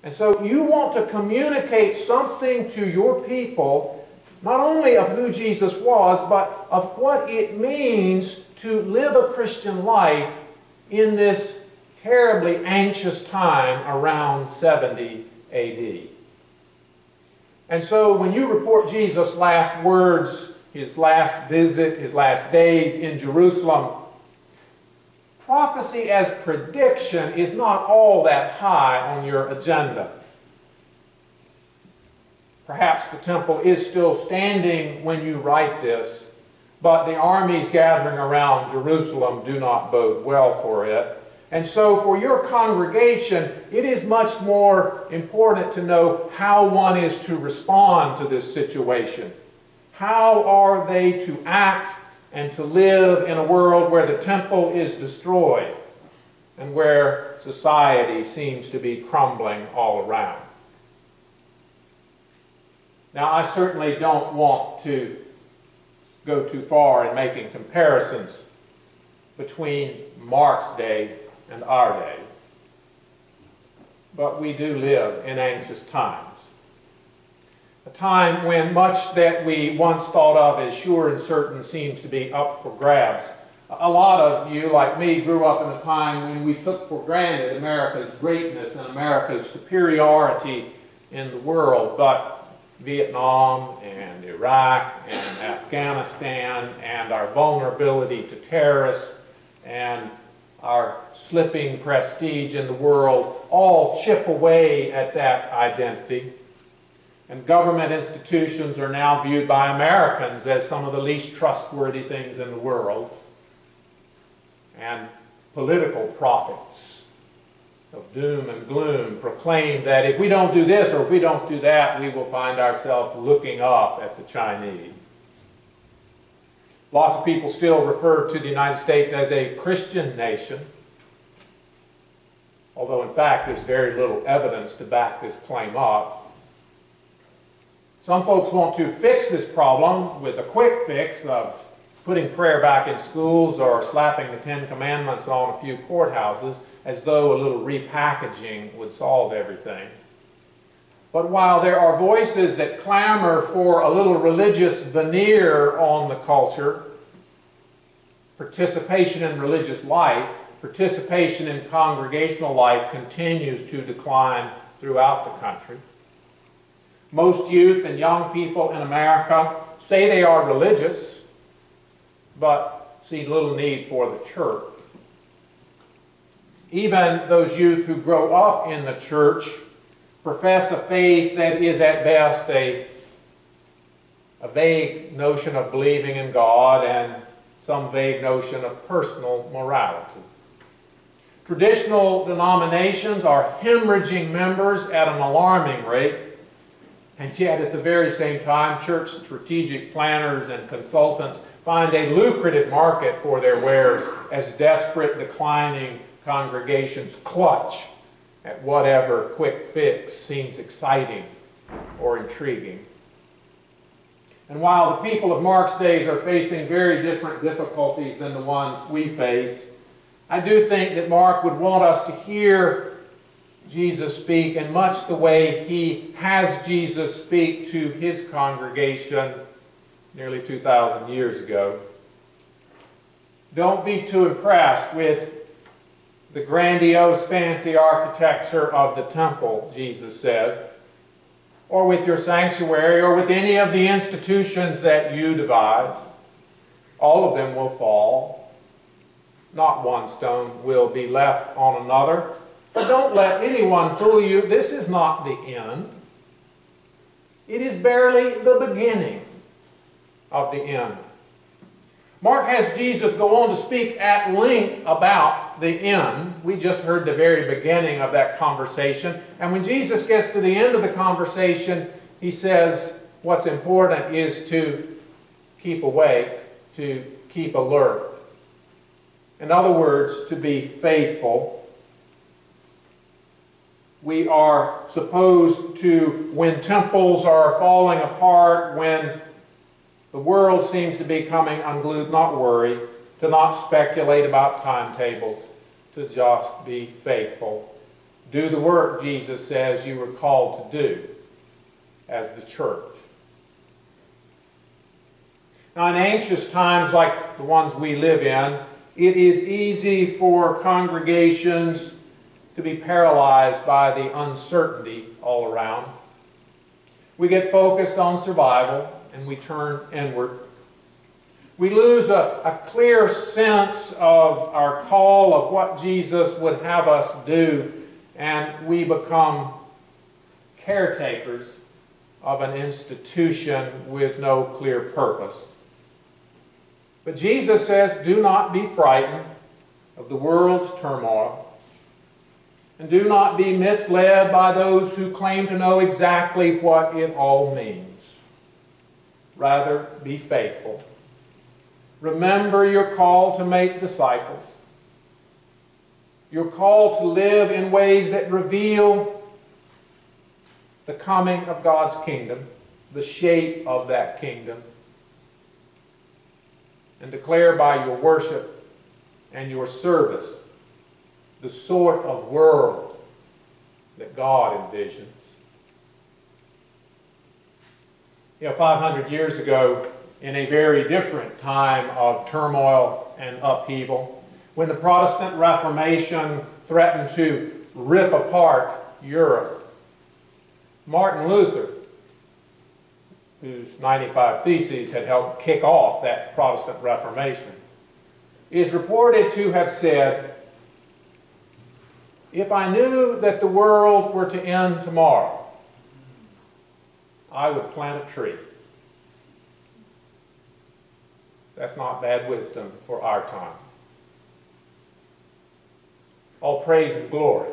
And so you want to communicate something to your people, not only of who Jesus was, but of what it means to live a Christian life in this terribly anxious time around 70 AD. And so when you report Jesus' last words, his last visit, his last days in Jerusalem, prophecy as prediction is not all that high on your agenda. Perhaps the temple is still standing when you write this, but the armies gathering around Jerusalem do not bode well for it. And so for your congregation, it is much more important to know how one is to respond to this situation. How are they to act and to live in a world where the temple is destroyed and where society seems to be crumbling all around? Now, I certainly don't want to go too far in making comparisons between Mark's day and our day, but we do live in anxious times. A time when much that we once thought of as sure and certain seems to be up for grabs. A lot of you, like me, grew up in a time when we took for granted America's greatness and America's superiority in the world, but Vietnam and Iraq and Afghanistan and our vulnerability to terrorists and our slipping prestige in the world all chip away at that identity. And government institutions are now viewed by Americans as some of the least trustworthy things in the world. And political prophets of doom and gloom proclaim that if we don't do this or if we don't do that, we will find ourselves looking up at the Chinese. Lots of people still refer to the United States as a Christian nation, although in fact there's very little evidence to back this claim up. Some folks want to fix this problem with a quick fix of putting prayer back in schools or slapping the Ten Commandments on a few courthouses, as though a little repackaging would solve everything. But while there are voices that clamor for a little religious veneer on the culture, participation in religious life, participation in congregational life continues to decline throughout the country. Most youth and young people in America say they are religious, but see little need for the church. Even those youth who grow up in the church profess a faith that is at best a vague notion of believing in God and some vague notion of personal morality. Traditional denominations are hemorrhaging members at an alarming rate, and yet at the very same time, church strategic planners and consultants find a lucrative market for their wares as desperate, declining congregations clutch at whatever quick fix seems exciting or intriguing. And while the people of Mark's days are facing very different difficulties than the ones we face, I do think that Mark would want us to hear Jesus speak in much the way he has Jesus speak to his congregation nearly 2,000 years ago. Don't be too impressed with the grandiose, fancy architecture of the temple, Jesus said, or with your sanctuary, or with any of the institutions that you devise. All of them will fall. Not one stone will be left on another. But don't let anyone fool you. This is not the end. It is barely the beginning of the end. Mark has Jesus go on to speak at length about the end. We just heard the very beginning of that conversation. And when Jesus gets to the end of the conversation, he says what's important is to keep awake, to keep alert. In other words, to be faithful. We are supposed to, when temples are falling apart, when the world seems to be coming unglued, not worry, to not speculate about timetables, to just be faithful, Do the work Jesus says you were called to do as the church. Now, in anxious times like the ones we live in, it is easy for congregations to be paralyzed by the uncertainty all around. We get focused on survival and we turn inward. We lose a clear sense of our call of what Jesus would have us do, and we become caretakers of an institution with no clear purpose. But Jesus says, do not be frightened of the world's turmoil, and do not be misled by those who claim to know exactly what it all means. Rather, be faithful. Remember your call to make disciples. Your call to live in ways that reveal the coming of God's kingdom, the shape of that kingdom, and declare by your worship and your service the sort of world that God envisions. 500 years ago, in a very different time of turmoil and upheaval, when the Protestant Reformation threatened to rip apart Europe, Martin Luther, whose 95 Theses had helped kick off that Protestant Reformation, is reported to have said, "If I knew that the world were to end tomorrow, I would plant a tree." That's not bad wisdom for our time. All praise and glory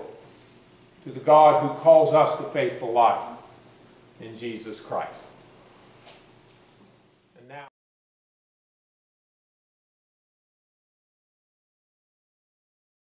to the God who calls us to faithful life in Jesus Christ.